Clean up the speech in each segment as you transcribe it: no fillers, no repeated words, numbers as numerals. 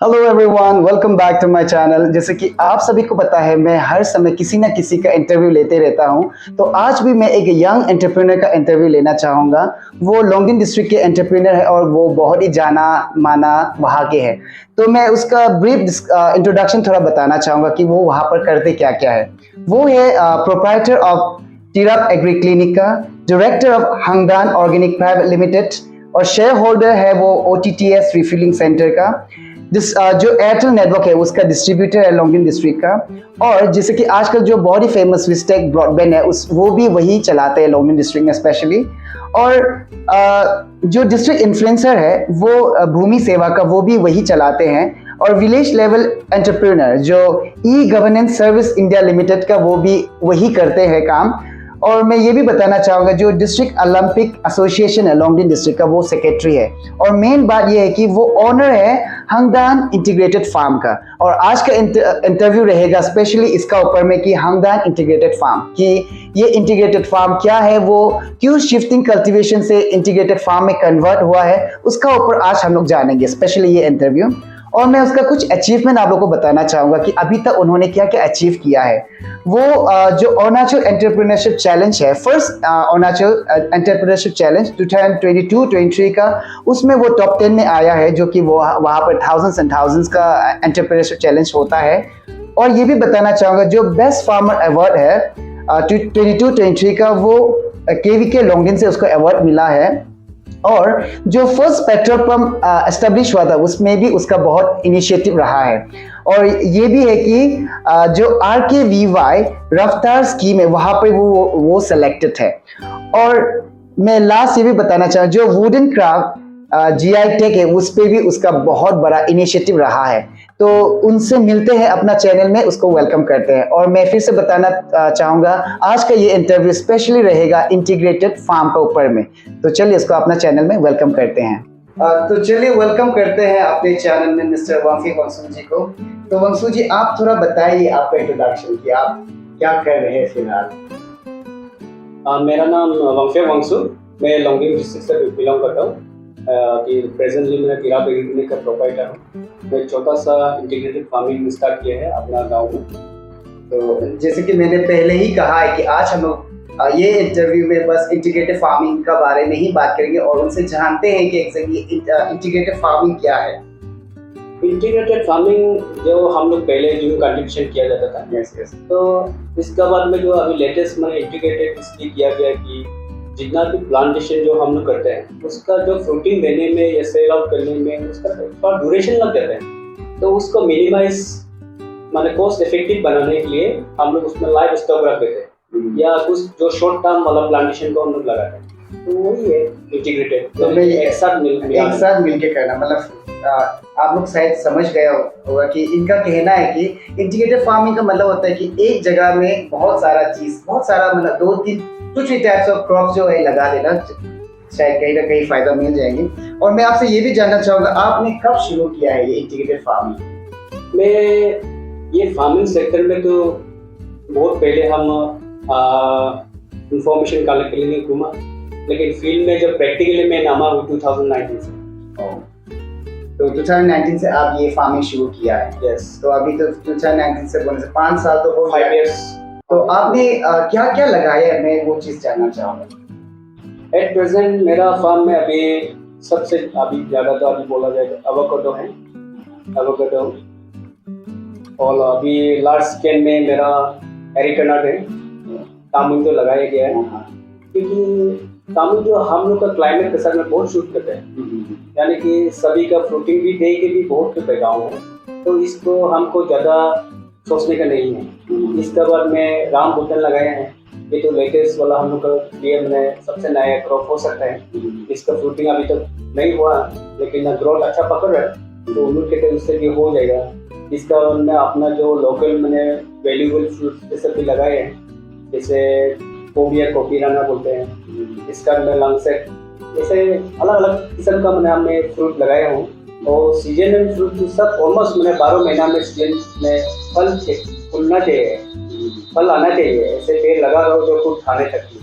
Hello everyone, welcome back to my channel. जैसे कि आप सभी को पता है, मैं हर समय किसी ना किसी का इंटरव्यू लेते रहता हूं। तो आज भी मैं एक यंग एंटरप्रेन्योर का इंटरव्यू लेना चाहूँगा। वो लोंगडिंग डिस्ट्रिक्ट के एंटरप्रेन्योर है और वो बहुत ही जाना माना वहाँ के हैं। तो मैं उसका ब्रीफ इंट्रोडक्शन थोड़ा बताना चाहूँगा कि वो वहाँ पर करते क्या क्या है। वो है proprietor of Tirap agri clinic का, director of Hangdan organic private limited और शेयर होल्डर है वो OTTS रिफिलिंग सेंटर का। जो एयरटेल नेटवर्क है उसका डिस्ट्रीब्यूटर है लोंगडिंग डिस्ट्रिक्ट का। और जैसे कि आजकल जो बहुत ही फेमस विस्टेक ब्रॉडबैंड है वो भी वही चलाते हैं लोंगडिंग डिस्ट्रिक्ट में स्पेशली। और जो डिस्ट्रिक्ट इन्फ्लुएंसर है वो भूमि सेवा का, वो भी वही चलाते हैं। और विलेज लेवल एंटरप्रेन्योर जो e governance service India limited का, वो भी वही करते हैं काम। और मैं ये भी बताना चाहूँगा, जो डिस्ट्रिक्ट ओलंपिक एसोसिएशन है लोंगडिंग डिस्ट्रिक्ट का, वो सेक्रेटरी है। और मेन बात ये है कि वो ओनर है हंगदान इंटीग्रेटेड फार्म का। और आज का इंटरव्यू रहेगा स्पेशली इसका ऊपर में कि हंगदान इंटीग्रेटेड फार्म, कि ये इंटीग्रेटेड फार्म क्या है, वो क्यों शिफ्टिंग कल्टीवेशन से इंटीग्रेटेड फार्म में कन्वर्ट हुआ है, उसका ऊपर आज हम लोग जानेंगे स्पेशली ये इंटरव्यू। और मैं उसका कुछ अचीवमेंट आप लोगों को बताना चाहूँगा कि अभी तक उन्होंने क्या क्या अचीव किया है। वो जो अरुणाचल एंटरप्रेन्योरशिप चैलेंज है, फर्स्ट अरुणाचल एंटरप्रेन्योरशिप चैलेंज 2022-23 का, उसमें वो टॉप 10 में आया है, जो कि वो वहाँ पर थाउजेंड्स एंड थाउजेंड्स का एंटरप्रेन्योरशिप चैलेंज होता है। और ये भी बताना चाहूँगा, जो बेस्ट फार्मर अवार्ड है 22-23 का, वो KVK लोंगडिंग से उसको अवार्ड मिला है। और जो फर्स्ट पेट्रोल पंप एस्टेब्लिश हुआ था, उसमें भी उसका बहुत इनिशिएटिव रहा है। और ये भी है कि जो RKVY रफ्तार स्कीम है, वहाँ पे वो सेलेक्टेड है। और मैं लास्ट ये भी बताना चाहूँ, जो वुडन क्राफ्ट GI टेक है, उस पे भी उसका बहुत बड़ा इनिशिएटिव रहा है। तो उनसे मिलते हैं अपना चैनल में, उसको वेलकम करते हैं। और मैं फिर से बताना चाहूँगा, आज का ये इंटरव्यू स्पेशली रहेगा इंटीग्रेटेड फार्म के ऊपर में। तो चलिए इसको अपना चैनल में वेलकम करते हैं। तो चलिए वेलकम करते हैं अपने चैनल में मिस्टर वांगफे वांगसू जी को। तो वांगसू जी, आप थोड़ा बताइए आपका इंट्रोडक्शन कि आप क्या कर रहे हैं फिलहाल। मेरा नाम वांगफे वांगसू, मैं लोंगडिंग डिस्ट्रिक्ट से बिलोंग करता हूँ। कि प्रेजेंटली मैं टीरप एग्री क्लिनिक का प्रोप्राइटर हूँ। मैं एक छोटा सा इंटीग्रेटेड फार्मिंग स्टार्ट किया है अपना गांव में। तो जैसे कि मैंने पहले ही कहा है कि आज हम लोग ये इंटरव्यू में बस इंटीग्रेटेड फार्मिंग का बारे में ही बात करेंगे और उनसे जानते हैं कि एक्चुअली इंटीग्रेटेड फार्मिंग क्या है। इंटीग्रेटेड फार्मिंग जो हम लोग पहले जो कंट्रीब्यूशन किया जाता था, यस। तो इसका बाद में जो अभी लेटेस्ट मैंने इंटीग्रेटेड इसलिए किया गया कि जितना भी प्लांटेशन जो हम लोग करते हैं, उसका जो फ्रूटिंग देने में या सेल आउट करने में उसका थोड़ा ड्यूरेशन लग जाता है। तो उसको मिनिमाइज माने कॉस्ट इफेक्टिव बनाने के लिए हम लोग उसमें लाइव स्टॉक रख देते हैं या कुछ जो शॉर्ट टर्म वाला प्लांटेशन को हम लोग लगाते हैं। तो वही है इंटीग्रेटेड। तो मैं एक साथ मिलके करना, मतलब आप लोग शायद समझ गए होगा कि इनका कहना है कि इंटीग्रेटेड फार्मिंग का मतलब होता है कि एक जगह में बहुत सारा मतलब 2-3 कुछ भी टाइप्स ऑफ क्रॉप जो है लगा देना, शायद कहीं ना कहीं फायदा मिल जाएंगे। और मैं आपसे ये भी जानना चाहूँगा, आपने कब शुरू किया है ये इंटीग्रेटेड फार्मिंग? मैं ये फार्मिंग सेक्टर में तो बहुत पहले हम इंफॉर्मेशन कलेक्ट के लिए घूमा, लेकिन फील्ड में जब प्रैक्टिकली मैं नामा हूँ 2019 से। तो 2019 से आप ये फार्मिंग शुरू किया है? यस। तो अभी तो 2019 से बोलने से 5 साल तो हो गए। 5 years। तो आपने क्या क्या लगाया है, मैं वो चीज़ जानना चाहूँगा। एट प्रेजेंट मेरा फार्म में अभी सबसे अभी ज़्यादा तो अभी बोला जाए तो एवोकाडो है, और अभी लार्ज स्केल में मेरा एरिकनट है, तामुन तो लगाया गया है। क्योंकि तामुन जो हम लोग का क्लाइमेट के साथ में बहुत शूट करता है, यानी कि सभी का फ्रूटिंग भी डे के भी बहुत गाँव है, तो इसको हमको ज़्यादा सोचने का नहीं है। इसके बाद में रामबुटन लगाए हैं, ये तो लेटेस्ट वाला हम लोग का DM में सबसे नया क्रॉप हो सकता है। इसका फ्रूटिंग अभी तक नहीं हुआ, लेकिन ग्रोथ अच्छा पकड़ रहा है, तो उम्मीद करते हैं उससे भी हो जाएगा। इसका मैं अपना जो लोकल मैंने वैल्यूबल फ्रूट जैसे भी लगाए हैं, जैसे कोबिया कोपीराना बोलते हैं, इसका मैं लंगसेट, ऐसे अलग अलग किस्म का मैंने हमने फ्रूट लगाया हूँ। और सीजनल फ्रूट सब ऑलमोस्ट मैंने 12 महीना में सीजन में फल फूलना चाहिए, फल आना चाहिए, ऐसे पेड़ लगा रहा हो जो कुछ खाने तक की।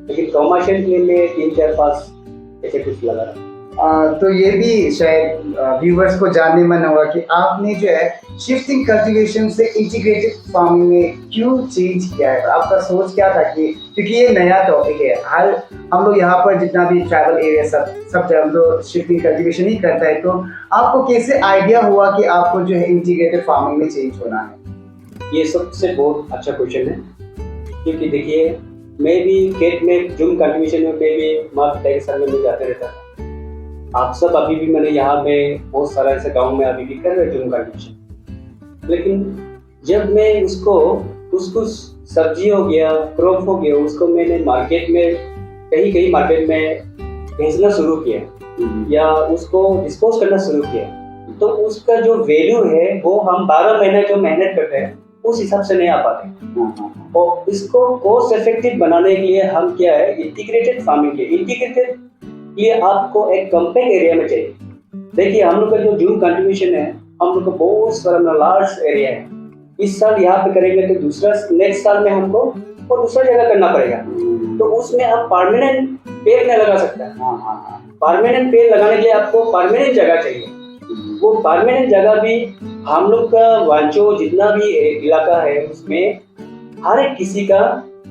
लेकिन कमर्शियल के लिए 3-4-5 ऐसे कुछ लगा रहा। तो ये भी शायद व्यूवर्स को जानने मन होगा कि आपने जो है शिफ्टिंग कल्टीवेशन से इंटीग्रेटेड फार्मिंग में क्यों चेंज किया है, आपका सोच क्या था कि, क्योंकि ये नया टॉपिक है, हर हम लोग यहाँ पर जितना भी ट्रैवल एरिया सब जब तो शिफ्टिंग कल्टीवेशन ही करता है, तो आपको कैसे आइडिया हुआ कि आपको जो है इंटीग्रेटेड फार्मिंग में चेंज होना है? ये सबसे बहुत अच्छा क्वेश्चन है, क्योंकि देखिए मैं भी खेत में जूम कल्टीवेशन में मैं भी माँ पिता के साथ में भी जाते रहता था। आप सब अभी भी मैंने यहाँ में बहुत सारा ऐसे गांव में अभी भी कर रहे जूम कल्टीवेशन, लेकिन जब मैं उसको सब्जी हो गया, क्रॉप हो गया, उसको मैंने मार्केट में कहीं मार्केट में भेजना शुरू किया या उसको डिस्पोज करना शुरू किया, तो उसका जो वैल्यू है वो हम 12 महीने जो मेहनत करते हैं उस हिसाब से नहीं आ पाते। और इसको कॉस्ट इफेक्टिव बनाने के लिए हम क्या है, इंटीग्रेटेड फार्मिंग के इंटीग्रेटेड लिए आपको एक कम्पैक्ट एरिया में चाहिए। देखिए हम लोग का जो जूम कल्टीवेशन है, हम लोग का बहुत सारा लार्ज एरिया है। इस साल यहाँ पे करेंगे तो दूसरा नेक्स्ट साल में हमको और दूसरा जगह करना पड़ेगा, तो उसमें आप परमानेंट पेड़ नहीं लगा सकता। परमानेंट पेड़ लगाने के लिए आपको परमानेंट जगह चाहिए। वो परमानेंट जगह भी हम लोग का वांचो जितना भी इलाका है उसमें हर एक किसी का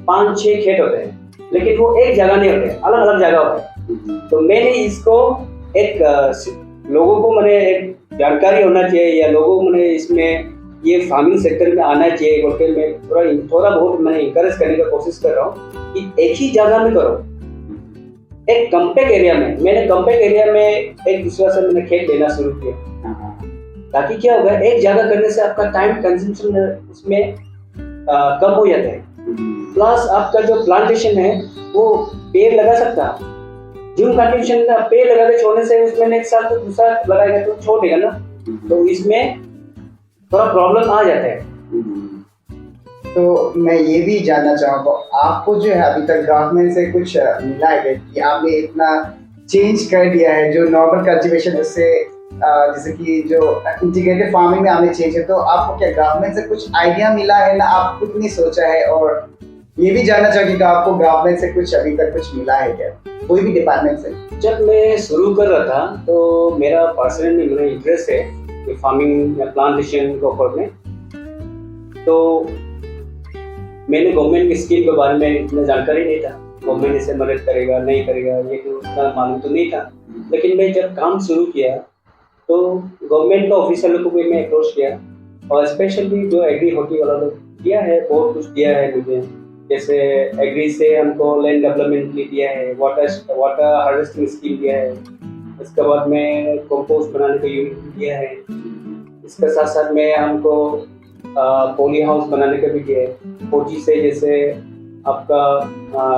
5-6 खेत होते हैं, लेकिन वो एक जगह नहीं होते, अलग अलग जगह होते हैं। तो मैंने इसको एक लोगों को मैंने एक जानकारी होना चाहिए या लोगों को मैंने इसमें ये फार्मिंग सेक्टर में आना चाहिए बोलकर मैं थोड़ा बहुत मैंने इंकरेज करने का कोशिश कर रहा हूँ कि एक ही जगह में करो, एक कम्पैक्ट एरिया में। मैंने कम्पैक्ट एरिया में एक दूसरा से मैंने खेत लेना शुरू किया, ताकि क्या होगा, एक जगह करने से आपका टाइम कंजम्पशन उसमें कम हो जाता है, प्लस आपका जो प्लांटेशन है वो पेड़ लगा सकता है। जूम कल्टीवेशन में पेड़ लगा के छोड़ने से उसमें नेक्स्ट साल तो दूसरा लगाएगा तो छोड़ देगा ना, तो इसमें थोड़ा प्रॉब्लम आ जाता है। तो मैं ये भी जानना चाहूँगा, आपको जो है अभी तक गवर्नमेंट से कुछ मिला है कि आपने इतना चेंज कर दिया है जो नॉर्मल कल्टीवेशन उससे जैसे कि जो इंटीग्रेटेड फार्मिंग में आपने चेंज है, तो आपको क्या गवर्नमेंट से कुछ आइडिया मिला है ना, आप खुद नहीं सोचा है? और ये भी जानना चाहूँगी कि आपको गवर्नमेंट से कुछ अभी तक कुछ मिला है क्या, कोई भी डिपार्टमेंट से? जब मैं शुरू कर रहा था तो मेरा पर्सनली मेरा इंटरेस्ट है फार्मिंग या प्लांटेशन के ऊपर में, तो मैंने गवर्नमेंट की स्कीम के बारे में इतना जानकारी नहीं था, गवर्नमेंट इसे मदद करेगा नहीं करेगा ये तो उतना मालूम तो नहीं था। लेकिन मैं जब काम शुरू किया तो गवर्नमेंट का ऑफिसर को भी मैं अप्रोच किया, और स्पेशली जो एग्री होती वाला लोग दिया है, बहुत कुछ दिया है मुझे। जैसे एग्री से हमको लैंड डेवलपमेंट के लिए दिया है, वाटर हार्वेस्टिंग स्कीम दिया है, इसके बाद में कंपोस्ट बनाने का यूनिट दिया है, इसके साथ साथ में हमको पॉली हाउस बनाने का भी दिया है। फोर्टी से जैसे आपका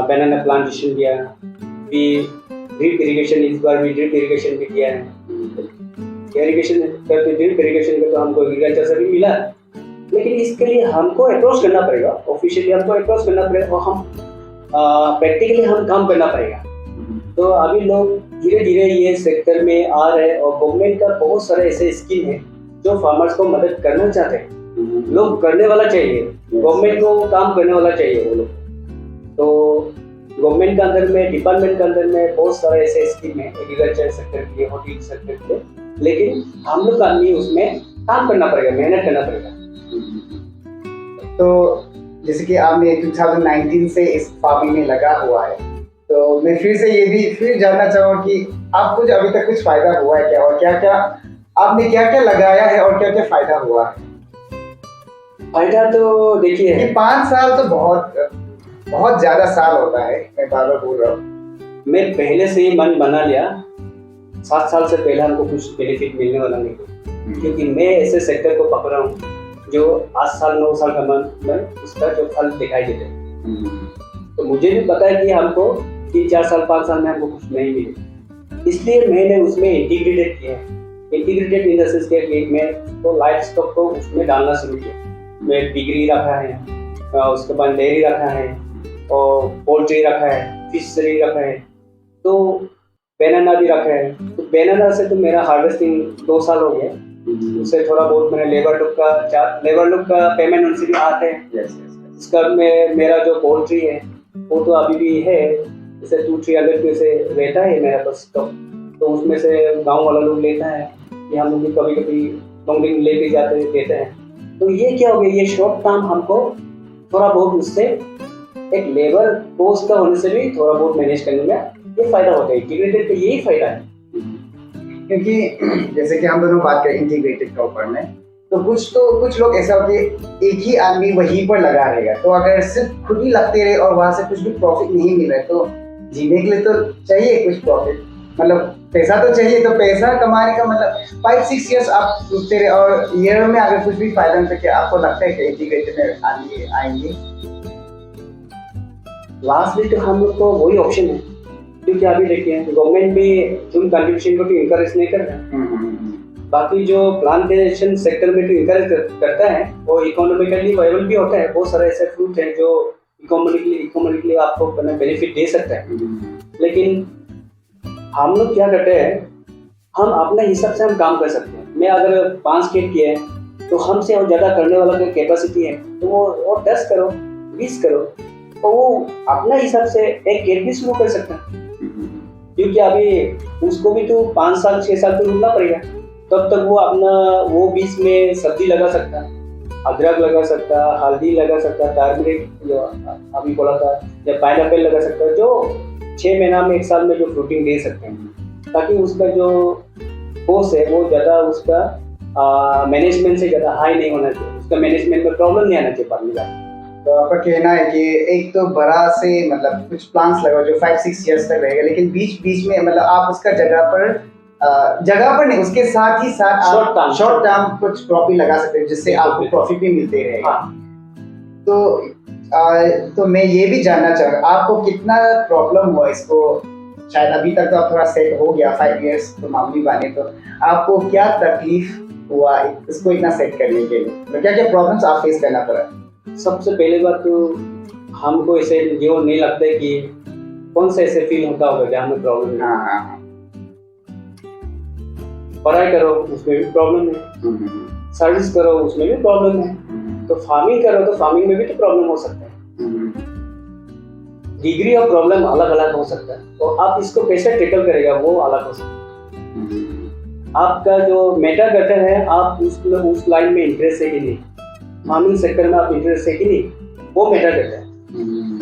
बनाना प्लांटेशन दिया, फिर ड्रिप इरिगेशन, इस बार भी ड्रिप इरिगेशन भी दिया है। इरिगेशन करते ड्रिप इरिगेशन का तो हमको एग्रीकल्चर से भी मिला, लेकिन इसके लिए हमको अप्रोच करना पड़ेगा, ऑफिशियली हमको अप्रोच करना पड़ेगा और हम प्रैक्टिकली हम काम करना पड़ेगा। तो अभी लोग धीरे धीरे ये सेक्टर में आ रहे हैं, और गवर्नमेंट का बहुत सारे ऐसे स्कीम है जो फार्मर्स को मदद करना चाहते हैं। लोग करने वाला चाहिए, गवर्नमेंट को काम करने वाला चाहिए वो लोग। तो गवर्नमेंट के अंदर में, डिपार्टमेंट के अंदर में बहुत सारे ऐसे स्कीम है एग्रीकल्चर सेक्टर के लिए, हॉर्टिकल्चर सेक्टर के लिए, लेकिन हम लोग का आदमी उसमें काम करना पड़ेगा, मेहनत करना पड़ेगा। तो जैसे कि आपने 2019 से इस फार्मिंग में लगा हुआ है, तो मैं फिर से ये भी फिर जानना चाहूँगा कि आपको जो अभी तक कुछ फायदा हुआ है क्या, और क्या क्या आपने क्या क्या लगाया है और क्या क्या फायदा हुआ है? फायदा तो देखिए 5 साल तो बहुत ज्यादा साल होता है, मैं बार बार बोल रहा हूँ। मैं पहले से ही मन बना लिया, 7 साल से पहले हमको कुछ बेनिफिट मिलने वाला नहीं, क्योंकि मैं ऐसे सेक्टर को पकड़ा हूँ जो 8 साल 9 साल का मन में उसका जो फल दिखाई देते हैं। तो मुझे भी पता है कि हमको 3-4 साल 5 साल में हमको कुछ नहीं मिले, इसलिए मैंने उसमें इंटीग्रेटेड किया है। इंटीग्रेटेड इन द सेंस के मैं तो लाइफ स्टॉक को उसमें डालना शुरू किया। मैं पिगरी रखा है, उसके बाद डेयरी रखा है, और पोल्ट्री रखा है, फिशरी रखा है, तो बनाना भी रखा है। तो बनाना से तो मेरा हार्वेस्टिंग 2 साल हो गया, उससे थोड़ा बहुत मैंने लेबर लोग का पेमेंट उनसे भी आते हैं। इसका में मेरा जो पोल्ट्री है वो तो अभी भी है, जैसे 200-300 से रहता है मेरा पास स्टॉक। तो उसमें से गांव वाला लोग लेता है कि हम लोग भी कभी कभी लॉन्ग लेके जाते देते हैं। तो ये क्या हो गया, ये शॉर्ट टर्म हमको थोड़ा बहुत उससे एक लेबर कोस्ट का होने से भी थोड़ा बहुत मैनेज करने में ये फायदा होता है। इंटीग्रेटेड का यही फायदा है। क्योंकि जैसे कि हम दोनों बात करें इंटीग्रेटेड के ऊपर में, तो कुछ लोग ऐसा होते हैं एक ही आदमी वहीं पर लगा रहेगा, तो अगर सिर्फ खुद ही लगते रहे और वहां से कुछ भी प्रॉफिट नहीं मिल रहा है, तो जीने के लिए तो चाहिए कुछ प्रॉफिट, मतलब पैसा तो चाहिए। तो पैसा कमाने का मतलब 5-6 इयर्स आप सोचते रहे और ईयर में अगर कुछ भी फायदा नहीं, तो क्या आपको लगता है कि इंटीग्रेटेड में आएंगे? लास्टली तो हम लोग को वही ऑप्शन है, क्योंकि अभी देखिए गवर्नमेंट भी जो कंट्रीब्यूशन को तो इनकरेज नहीं कर रहा है। बाकी जो प्लांटेशन सेक्टर में तो इनकरेज करता है, वो इकोनॉमिकली वायबल भी होता है। बहुत सारे ऐसे फ्रूट हैं जो इकोनॉमिकली आपको बेनिफिट दे सकता है। लेकिन हम लोग क्या करते हैं, हम अपने हिसाब से हम काम कर सकते हैं। मैं अगर 5 खेत किए हैं तो हमसे और ज़्यादा करने वाला जो कैपेसिटी है तो वो 10 करो 20 करो, तो वो अपना हिसाब से एक खेत भी शुरू कर सकता है। क्योंकि अभी उसको भी तो 5 साल 6 साल तो रुकना पड़ेगा, तब तक वो अपना वो बीच में सब्जी लगा सकता, अदरक लगा सकता, हल्दी लगा सकता, टर्मरिक जो अभी बोला था, या पाइनएप्पल लगा सकता, जो 6 महीना में 1 साल में जो फ्रूटिंग दे सकते हैं, ताकि उसका जो कोर्स है वो ज़्यादा उसका मैनेजमेंट से ज़्यादा हाई नहीं होना चाहिए, उसका मैनेजमेंट में प्रॉब्लम नहीं आना चाहिए बाद में। तो आपका कहना है कि एक तो बड़ा से मतलब कुछ प्लांट्स लगाओ जो 5-6 इयर्स तक रहेगा, लेकिन बीच में मतलब आप उसका जगह पर नहीं, उसके साथ ही साथ आप शॉर्ट टर्म कुछ क्रॉप भी लगा सकते हैं जिससे आपको प्रॉफिट भी मिलते रहेगा। तो मैं ये भी जानना चाहूँगा आपको कितना प्रॉब्लम हुआ इसको, शायद अभी तक तो आप थोड़ा सेट हो गया 5 इयर्स तो मामूली बाने, तो आपको क्या तकलीफ हुआ इसको इतना सेट करने के लिए, तो क्या क्या प्रॉब्लम्स आप फेस करना पड़ा? सबसे पहले बात तो हमको ऐसे जो नहीं लगता है कि कौन सा ऐसे फील होता होगा जहाँ में प्रॉब्लम है। पढ़ाई करो उसमें भी प्रॉब्लम है, सर्विस करो उसमें भी प्रॉब्लम है, तो फार्मिंग करो तो फार्मिंग में भी तो प्रॉब्लम हो सकता है। डिग्री और प्रॉब्लम अलग अलग हो सकता है, तो आप इसको कैसे टैकल करेगा वो अलग हो सकता है। आपका जो मैटर करता है आप उस लाइन में इंटरेस्ट है कि नहीं, फार्मिंग सेक्टर में आप इंटरेस्ट है कि नहीं, वो मैटर करता है।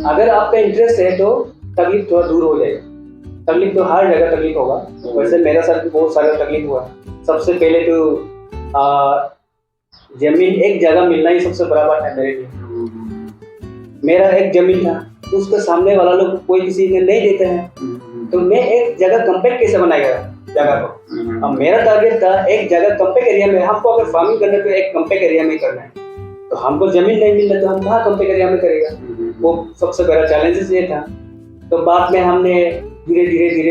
अगर आपका इंटरेस्ट है तो तकलीफ थोड़ा दूर हो जाएगा। तकलीफ तो हर जगह तकलीफ होगा, वैसे मेरा साथ भी बहुत सारा तकलीफ हुआ। सबसे पहले तो जमीन एक जगह मिलना ही सबसे बड़ा बात है मेरे लिए। मेरा एक जमीन था, उसके सामने वाला लोग कोई किसी ने नहीं देते हैं, तो मैं एक जगह कंपेक्ट कैसे बनाएगा जगह को। अब मेरा टारगेट था एक जगह कंपेक्ट एरिया में, हमको अगर फार्मिंग करना तो एक कंपेक्ट एरिया में करना है, तो हमको जमीन नहीं मिल रहा तो हम कहाँ कंपेक्ट एरिया में करेगा। वो सबसे बड़ा चैलेंजेस ये था। तो बाद में हमने धीरे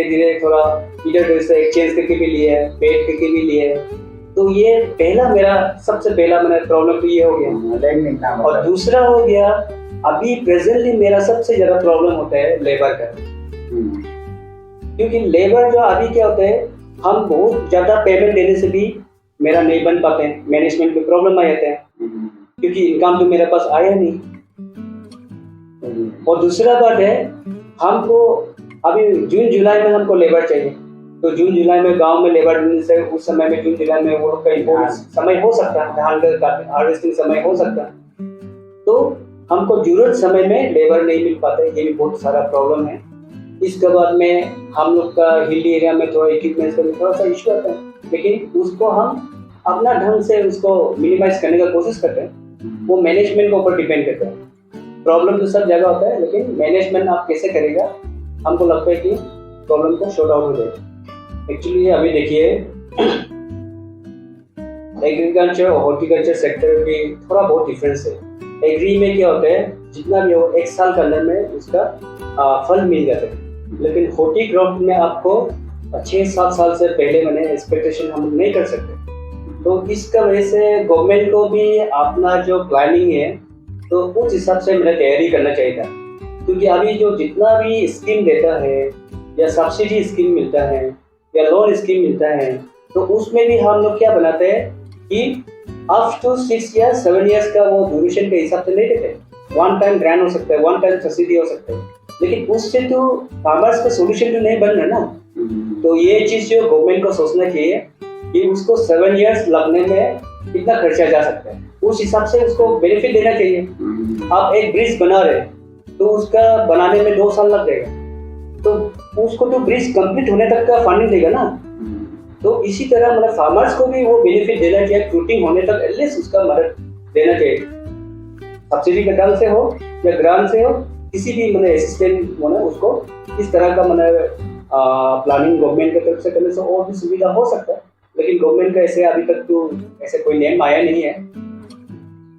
धीरे थोड़ा इधर से एक्सचेंज करके भी लिए, पेड करके भी लिए। तो ये पहला मेरा सबसे पहला मेरा प्रॉब्लम तो ये हो गया। और दूसरा हो गया, अभी प्रेजेंटली मेरा सबसे ज्यादा प्रॉब्लम होता है लेबर का। क्योंकि लेबर जो अभी क्या होता है, हम बहुत ज्यादा पेमेंट देने से भी मेरा नहीं बन पाते हैं, मैनेजमेंट में प्रॉब्लम आ जाते हैं, क्योंकि इनकम तो मेरे पास आया नहीं। और दूसरा बात है, हमको अभी जून जुलाई में हमको लेबर चाहिए, तो जून जुलाई में गांव में लेबर ढूंढने से उस समय में जून जुलाई में वो लोग का इम्पोर्ट समय हो सकता है, धान का हार्वेस्टिंग समय हो सकता है, तो हमको जरूरत समय में लेबर नहीं मिल पाता है। ये भी बहुत सारा प्रॉब्लम है। इसके बाद में हम लोग का हिली एरिया में थोड़ा इक्विपमेंट्स का थोड़ा सा इशू आता है, लेकिन उसको हम अपना ढंग से उसको मिनिमाइज करने का कोशिश करते हैं। वो मैनेजमेंट के ऊपर डिपेंड करता है। प्रॉब्लम तो सब जगह होता है, लेकिन मैनेजमेंट आप कैसे करेगा, हमको लगता है कि प्रॉब्लम को शॉर्ट आउट हो जाएगा। एक्चुअली अभी देखिए एग्रीकल्चर और हॉर्टिकल्चर सेक्टर भी थोड़ा बहुत डिफरेंस है। एग्री में क्या होता है, जितना भी हो 1 साल के अंदर में उसका फल मिल जाता है, लेकिन हॉर्टी क्रॉप में आपको 6-7 साल से पहले मैंने एक्सपेक्टेशन हम नहीं कर सकते। तो इसका वजह से गवर्नमेंट को भी अपना जो प्लानिंग है तो उस हिसाब से मैंने तैयारी करना चाहिए था। क्योंकि अभी जो जितना भी स्कीम देता है या सब्सिडी स्कीम मिलता है या लोन स्कीम मिलता है, तो उसमें भी हम लोग क्या बनाते हैं कि अप टू 6 या 7 इयर्स का वो ड्यूरेशन के हिसाब से नहीं देते। 1 टाइम ग्रांट हो सकता है, 1 टाइम सब्सिडी हो सकता है, लेकिन उससे तो फार्मर्स का सोल्यूशन तो नहीं बन रहा ना। तो ये चीज जो गवर्नमेंट को सोचना चाहिए कि उसको 7 years लगने में कितना खर्चा जा सकता है, उस हिसाब से उसको बेनिफिट देना चाहिए। आप एक ब्रिज बना रहे तो उसका बनाने में 2 साल लग जाएगा, तो उसको तो ब्रिज कंप्लीट होने तक का फंडिंग देगा ना। तो इसी तरह मतलब फार्मर्स को भी वो बेनिफिट देना चाहिए, फ्रूटिंग होने तक एटलीस्ट उसका मदद देना चाहिए, सब्सिडी के ढंग से हो या ग्रांट से हो, किसी भी मतलब असिस्टेंट होना उसको इस तरह का मतलब प्लानिंग गवर्नमेंट की तरफ से करने से और भी सुविधा हो सकता है। लेकिन गवर्नमेंट का ऐसे अभी तक तो ऐसे कोई नेम आया नहीं है,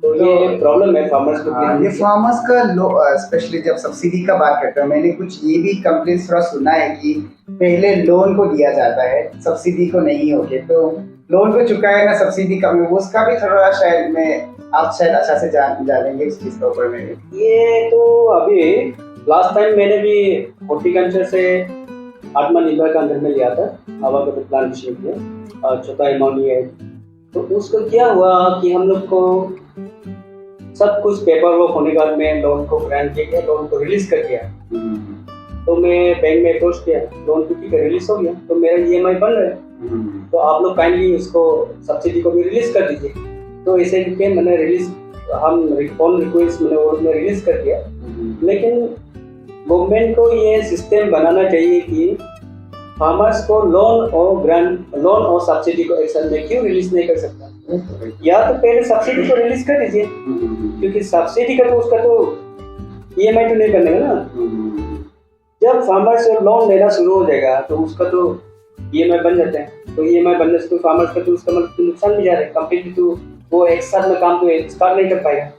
तो ये प्रॉब्लम है फार्मर्स को। ये फार्मर्स का स्पेशली जब सब्सिडी का बात करते हैं, मैंने कुछ ये भी कंप्लेंट्स थोड़ा सुना है कि पहले लोन को दिया जाता है, सब्सिडी को नहीं होके, तो लोन को चुकाए ना सब्सिडी कम, उसका भी थोड़ा शायद आप शायद अच्छा से जानेंगे इस चीज के ऊपर में। ये तो अभी लास्ट टाइम मैंने भी हॉर्टिकल्चर से आत्मनिर्भर का अंदर में लिया था, हवा का प्लांटेशन के लिए छोटा अमाउंट है। तो उसको क्या हुआ कि हम लोग को सब कुछ पेपर वर्क होने के बाद में लोन को ग्रांट किया, लोन को रिलीज कर दिया। तो मैं बैंक में अप्रोच किया, लोन को ठीक है रिलीज हो गया, तो मेरा EMI बन रहा है, तो आप लोग काइंडली उसको सब्सिडी को भी रिलीज कर दीजिए। तो ऐसे करके मैंने रिलीज, हम ऑन रिक्वेस्ट मैंने रिलीज कर दिया। लेकिन गवर्नमेंट को ये सिस्टम बनाना चाहिए कि फार्मर्स को लोन और सब्सिडी को एक साथ में क्यों रिलीज नहीं कर सकता, या तो पहले सब्सिडी को रिलीज कर दीजिए, क्योंकि सब्सिडी का तो उसका तो EMI तो नहीं करने का ना। जब फार्मर्स लोन लेना शुरू हो जाएगा तो उसका तो EMI बन जाता है, तो EMI बनने से तो फार्मर्स का तो उसका मतलब नुकसान भी जा रहा है कंप्लीटली, तो वो एक साथ में काम तो स्टार्ट नहीं कर पाएगा।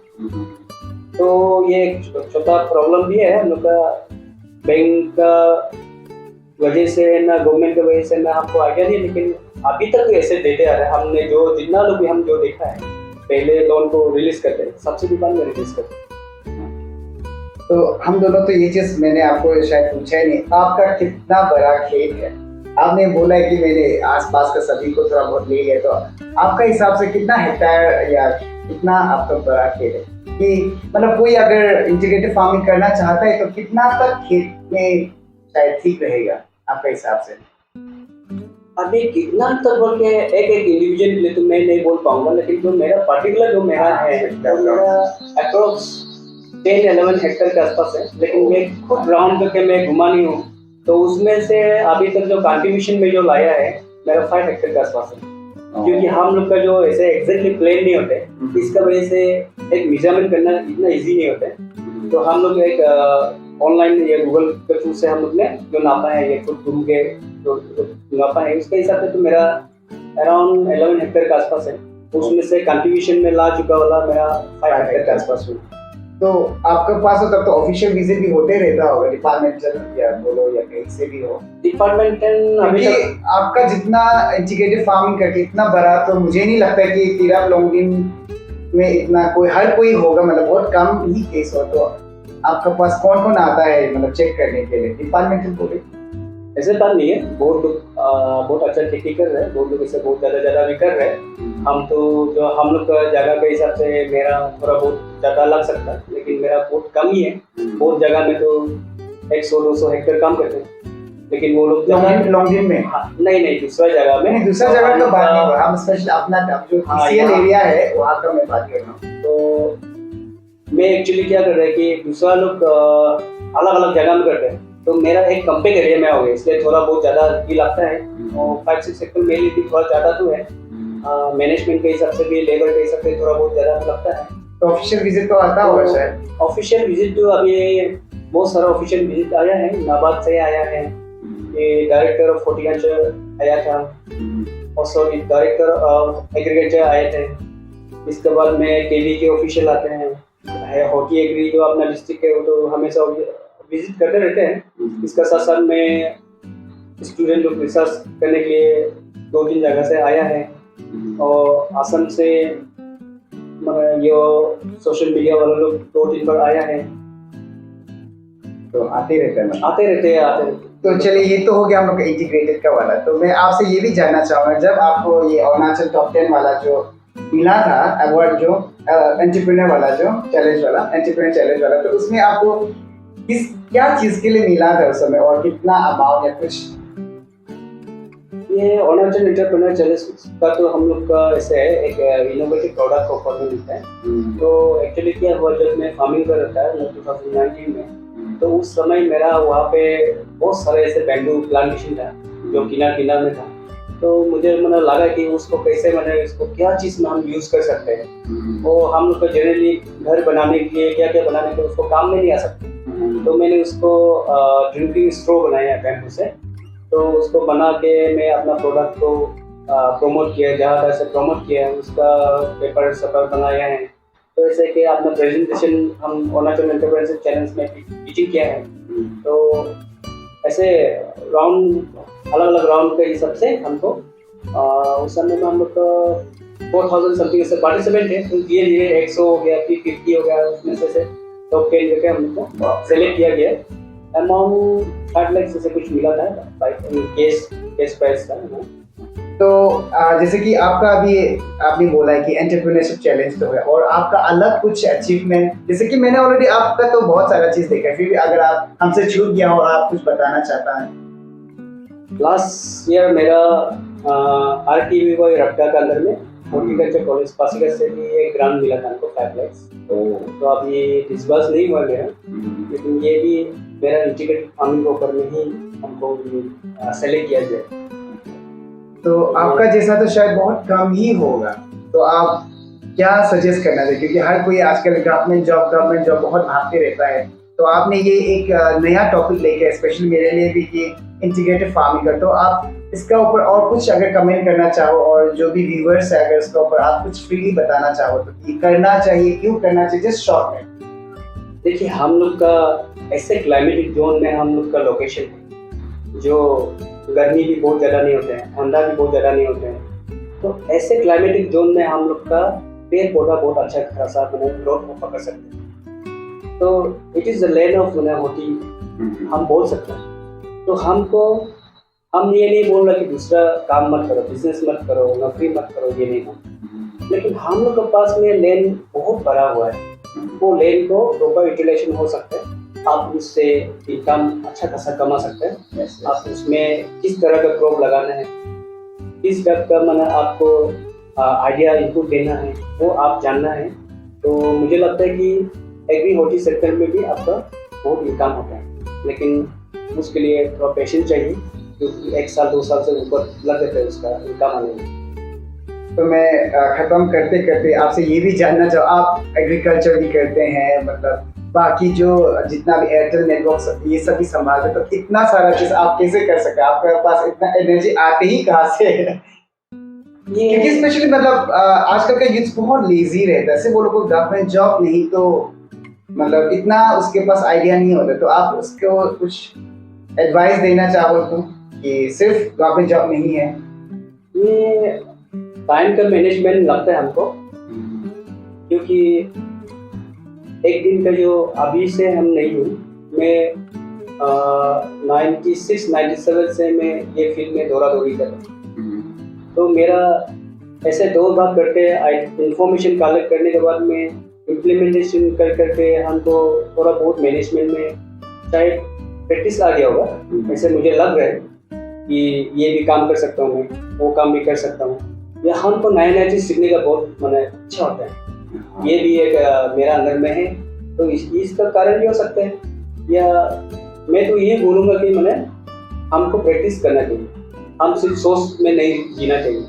तो ये एक छोटा प्रॉब्लम भी है हम लोग का, बैंक का वजह से ना गवर्नमेंट की वजह से ना हमको आइडिया नहीं, लेकिन अभी तक तो ऐसे देते आ रहे हैं। हमने जो जितना लोग भी हम जो देखा है, पहले लोन को रिलीज करते हैं, सब्सिडी बाद में रिलीज करते हैं। तो हम दोनों तो ये चीज मैंने आपको शायद पूछा ही नहीं, आपका कितना बड़ा खेत है? आपने बोला है कि मैंने आसपास का सभी को थोड़ा बहुत ले लिया, तो आपका हिसाब से कितना हेक्टेयर या कितना आपका बड़ा खेत है कि मतलब कोई अगर इंटीग्रेटेड फार्मिंग करना चाहता है तो कितना तक खेत में शायद ठीक रहेगा आपका हिसाब से? अभी कितना तक बोल के एक इंडिविजुअल के लिए तो मैं नहीं बोल पाऊंगा, लेकिन जो मेरा पर्टिकुलर जो मेरा है मेरा अप्रोक्स 10-11 हेक्टेयर के आसपास है। लेकिन मैं खुद राउंड करके मैं घुमा नहीं हूँ, तो उसमें से अभी तक जो कंट्रीब्यूशन में जो लाया है मेरा 5 हेक्टेयर के आसपास है, क्योंकि हम लोग का जो ऐसे एग्जैक्टली प्लेन नहीं होते, इसका वजह से एक मेजरमेंट करना इतना इजी नहीं होता है। तो हम लोग एक ऑनलाइन या गूगल के थ्रू से हम लोग ने जो नापा है, ये खुद गुरु के जो नापा है, उसके हिसाब से तो मेरा अराउंड 11 हेक्टेयर के आसपास है। उसमें से कंट्रीब्यूशन में ला चुका वाला मेरा 5 हेक्टेयर के आसपास है। तो आपके पास तब तो ऑफिशियल विजिट भी होते रहता होगा, डिपार्टमेंटल या बोलो या कहीं से भी हो। डिपार्टमेंटल अभी तक आपका जितना इंटीग्रेटेड फार्मिंग करके इतना बड़ा, तो मुझे नहीं लगता कि तिराप लॉन्गिन में इतना हर कोई होगा, मतलब बहुत कम ही केस हो। तो आपके पास कौन कौन आता है मतलब चेक करने के लिए? डिपार्टमेंटल बोले ऐसे बात नहीं है, बहुत लोग बहुत अच्छा खेती कर रहे हैं, बहुत लोग इसे बहुत ज़्यादा भी कर रहे हैं। हम तो जो हम लोग का जगह के हिसाब से मेरा थोड़ा बहुत ज़्यादा लग सकता है, लेकिन मेरा बहुत कम ही है। बहुत जगह में तो 100-200 हेक्टेयर काम करते हैं, लेकिन वो लोग लॉन्गिन में नहीं दूसरा जगह में, दूसरा जगह तो बात नहीं, हम स्पेशल अपना जो PCL एरिया है वहाँ का मैं बात कर रहा हूँ। तो मैं एक्चुअली क्या कर रहा है कि दूसरा लोग अलग अलग जगह में करते हैं, तो मेरा एक कंपेक्ट एरिया में हो गया, इसलिए थोड़ा बहुत ज़्यादा भी लगता है। और 5-6 हेक्टेयर मेरे लिए भी थोड़ा ज़्यादा तो है, मैनेजमेंट के हिसाब से भी, लेबर के हिसाब से थोड़ा बहुत ज़्यादा लगता है। तो ऑफिशियल विजिट तो आता होगा शायद? ऑफिशियल विजिट तो अभी बहुत सारा ऑफिशियल विजिट आया है, नाबार्ड से आया है, ये डायरेक्टर ऑफ हॉर्टिकल्चर आया था, और सॉरी डायरेक्टर ऑफ एग्रीकल्चर आए थे। इसके बाद में केवी के ऑफिशियल आते हैं, हॉकी एग्री जो अपना डिस्ट्रिक्ट है वो तो हमेशा विजिट करते रहते हैं। इसका साथ साथ में स्टूडेंट लोग रिसर्च करने के लिए 2-3 जगह से आया है, और असम से ये सोशल मीडिया वाले लोग 2-3 बार आया है। तो आते रहते हैं। तो चलिए, ये तो हो गया हम लोग इंटीग्रेटेड का वाला। तो मैं आपसे ये भी जानना चाहूँगा, जब आपको ये अरुणाचल टॉप 10 वाला जो मिला था अवार्ड, जो एंटरप्रेन्योर वाला जो एंटरप्रेन्योर चैलेंज वाला, तो उसमें आपको क्या चीज के लिए मिला था उस समय, और कितना अमाउंट या कुछ ये अरुणाचल एंटरप्रेन्योर चैलेंज का तो हम लोग का ऐसे है, एक इनोवेटिव प्रोडक्ट ऑफर में मिलता है। तो एक्चुअली क्या हुआ, जब मैं फार्मिंग कर रहा था 2019 में, तो उस समय मेरा वहाँ पे बहुत सारे ऐसे बैम्बू प्लांटेशन था जो किनार में था। तो मुझे मैंने लगा कि उसको कैसे मैंने इसको क्या चीज़ में हम यूज़ कर सकते हैं। वो हम लोग को जनरली घर बनाने के लिए क्या क्या बनाने के लिए उसको काम में नहीं आ सकते। तो मैंने उसको ड्रिंकिंग स्ट्रॉ बनाया है बैम्बू से। तो उसको बना के मैं अपना प्रोडक्ट को प्रमोट किया, जहाँ तक से प्रमोट किया है, उसका पेपर सपर बनाया है। तो ऐसे कि अपना प्रेजेंटेशन हम अरुणाचल एंटरप्रेन्योरशिप चैलेंज में टीचिंग किया है। तो ऐसे अलग अलग राउंड के हिसाब से हमको उस समय में हम लोग का 4000 समथिंग ऐसे पार्टिसिपेंट है। तो धीरे धीरे 100 हो गया, फिर 50 हो गया, उसमें से टॉप 10 करके हम लोग को सेलेक्ट किया गया। अमाउंट 5 लाख से कुछ मिला था, केस प्राइस था। तो जैसे कि आपका अभी आपने बोला है कि एंटरप्रेन्योरशिप चैलेंज तो है, और आपका अलग कुछ अचीवमेंट, जैसे कि मैंने ऑलरेडी आपका तो बहुत सारा चीज़ देखा है, फिर भी अगर आप हमसे छूट गया हो और आप कुछ बताना चाहता है। लास्ट ईयर मेरा आरटीवी को रफ्ता के अंदर में हॉर्टिकल्चर कॉलेज पासीघाट से भी एक ग्रांट मिला था हमको 5 लाख। तो अभी डिस्बर्स नहीं हुआ मेरा, लेकिन ये भी मेरा इंटीग्रेटेड फार्मिंग के ऊपर में ही हमको सेलेक्ट किया गया। तो आपका जैसा तो शायद बहुत कम ही होगा, तो आप क्या सजेस्ट करना चाहिए, क्योंकि हर कोई आजकल गवर्नमेंट जॉब बहुत भागते रहता है। तो आपने ये एक नया टॉपिक लेके स्पेशली मेरे लिए भी कि इंटीग्रेटेड फार्मिंग का, तो आप इसका ऊपर और कुछ अगर कमेंट करना चाहो, और जो भी व्यूअर्स है अगर इसका ऊपर आप कुछ फ्रीली बताना चाहो तो कि करना चाहिए, क्यों करना चाहिए, जस्ट शॉर्ट में। देखिए, हम लोग का ऐसे क्लाइमेटिक जोन में हम लोग का लोकेशन है, जो गर्मी भी बहुत ज़्यादा नहीं होते हैं, ठंडा भी बहुत ज़्यादा नहीं होते हैं। तो ऐसे क्लाइमेटिक जोन में हम लोग का पेड़ पौधा बहुत अच्छा खासा ग्रोथ ऑफर कर सकते हैं। तो it is the land of होती हम बोल सकते हैं। तो हम ये नहीं बोल रहे कि दूसरा काम मत करो, बिजनेस मत करो, नौकरी मत करो, ये नहीं बोल, लेकिन हम लोग के पास में लैंड बहुत भरा हुआ है। वो लैंड को प्रॉपर यूटिलाइजेशन हो सकता है, आप उससे इनकम अच्छा खासा कमा सकते हैं। आप उसमें किस तरह का क्रॉप लगाना है, किस टाइप का मैंने आपको आइडिया इनपुट देना है, वो आप जानना है। तो मुझे लगता है कि एग्री हॉर्टी सेक्टर में भी आपका बहुत इनकम होता है, लेकिन उसके लिए थोड़ा पेशेंस चाहिए, क्योंकि 1 साल 2 साल से ऊपर लग जाता है उसका इनकम आने में। तो मैं ख़त्म करते करते आपसे ये भी जानना चाहूँ, आप एग्रीकल्चर भी करते हैं, मतलब बाकी जो जितना भी एयरटेल नेटवर्क ये सब भी संभालते, तो इतना सारा चीज़ आप कैसे कर सकते हैं? आपके पास इतना एनर्जी आते ही कहाँ से है? क्योंकि स्पेशली मतलब आजकल का यूथ बहुत लेजी रहता है, सिर्फ वो लोग को गवर्नमेंट जॉब नहीं तो मतलब इतना उसके पास आइडिया नहीं होता। तो आप उसको कुछ एडवाइस देना चाहो तो, कि सिर्फ गवर्नमेंट जॉब नहीं है, ये टाइम का मैनेजमेंट लगता है हमको, क्योंकि एक दिन का जो अभी से हम नहीं हूँ, मैं 96-97 से मैं ये फील्ड में दौरा दौड़ी कर रहा हूँ। तो मेरा ऐसे 2 भाग करके इंफॉर्मेशन कलेक्ट करने के बाद में इम्प्लीमेंटेशन करके हमको थोड़ा बहुत मैनेजमेंट में शायद प्रैक्टिस आ गया होगा। ऐसे मुझे लग रहा है कि ये भी काम कर सकता हूँ मैं, वो काम भी कर सकता हूँ, या हमको नया चीज़ सीखने का बहुत मन अच्छा होता है। ये भी एक मेरा अंदर में है। तो इसका कारण भी हो सकता है, या मैं तो ये बोलूँगा कि मैंने हमको प्रैक्टिस करना चाहिए। हम सिर्फ सोच में नहीं जीना चाहिए,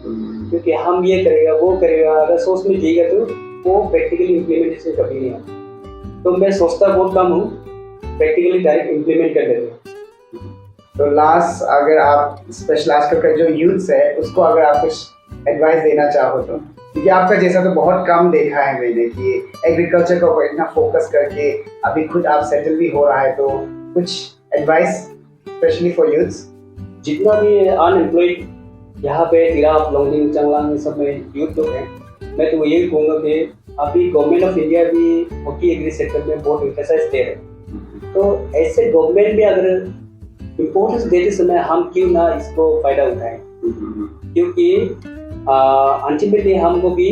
क्योंकि हम ये करेगा वो करेगा, अगर सोच में जिएगा तो वो प्रैक्टिकली इम्प्लीमेंटेशन कभी नहीं होता। तो मैं सोचता बहुत कम हूँ, प्रैक्टिकली डायरेक्ट इम्प्लीमेंट कर देते हैं। तो लास्ट अगर आप स्पेशल आजकल का जो यूथ है उसको अगर आप कुछ एडवाइस देना चाहो तो, क्योंकि आपका जैसा तो बहुत कम देखा है मैंने कि एग्रीकल्चर का इतना फोकस करके अभी खुद आप सेटल भी हो रहा है, तो कुछ एडवाइस स्पेशली फॉर यूथ्स। जितना भी अनएम्प्लॉयड यहाँ पे तिराप, लोंगडिंग, चांगलांग में सब में यूथ लोग हैं, मैं तो यही कहूँगा कि अभी गवर्नमेंट ऑफ इंडिया भी हॉकी एग्री सेक्टर में बहुत एम्फेसाइज दे रहे हैं। तो ऐसे गवर्नमेंट भी अगर इम्पोर्टेंस देते समय हम क्यों ना इसको फायदा उठाएं, क्योंकि अल्टीमेटली हमको भी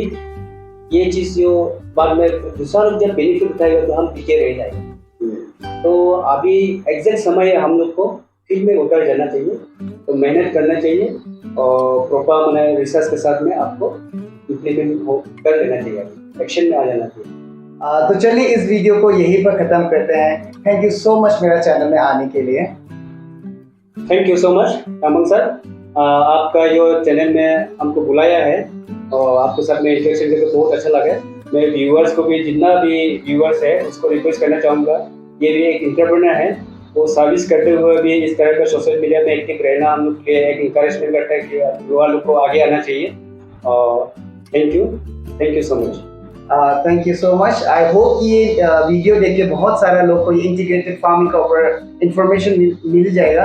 ये चीज़ जो बाद में दूसरा लोग जब बेनिफिट उठाएगा तो हम पीछे रह जाएंगे। तो अभी एग्जैक्ट समय है हम लोग को फील्ड में उतर जाना चाहिए, तो मेहनत करना चाहिए, और प्रॉपर मैंने रिसर्च के साथ में आपको इम्प्लीमेंट कर देना चाहिए, एक्शन में आ जाना चाहिए। तो चलिए इस वीडियो को यहीं पर ख़त्म करते हैं। थैंक यू सो मच मेरा चैनल में आने के लिए। Thank you so much Tamung sir, आपका जो चैनल में हमको बुलाया है और आपके साथ में इंटरेक्शन करके बहुत अच्छा लगा। मैं व्यूअर्स को भी, जितना भी व्यूअर्स है उसको रिक्वेस्ट करना चाहूँगा, ये भी एक एंटरप्रेन्योर है, वो सर्विस करते हुए भी इस तरह का सोशल मीडिया में एक्टिव रहना हम लोग के लिए एक इंकरेजमेंट करता है कि युवा लोग को आगे आना चाहिए। और thank you so much. Thank you so much. I hope कि ये वीडियो देख के बहुत सारा लोग को ये इंटीग्रेटेड फार्मिंग का ऊपर इंफॉर्मेशन मिल जाएगा।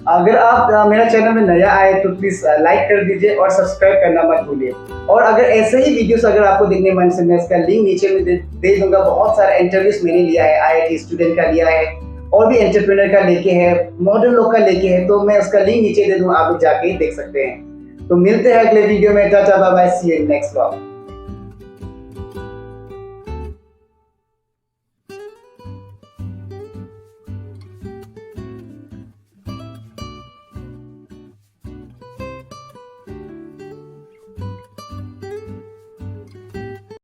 अगर आप मेरा चैनल में नया आए तो प्लीज़ लाइक कर दीजिए और सब्सक्राइब करना मत भूलिए। और अगर ऐसे ही वीडियोस अगर आपको देखने मन से, मैं इसका लिंक नीचे में दे दूंगा। बहुत सारा इंटरव्यूज मैंने लिया है, IIT स्टूडेंट का लिया है और भी एंटरप्रेन्योर का लेके है, मॉडर्न लोग का लेके है, तो मैं उसका लिंक नीचे दे दूँगा, आप जाके देख सकते हैं। तो मिलते हैं अगले वीडियो में। Tata bye bye, see you in next vlog.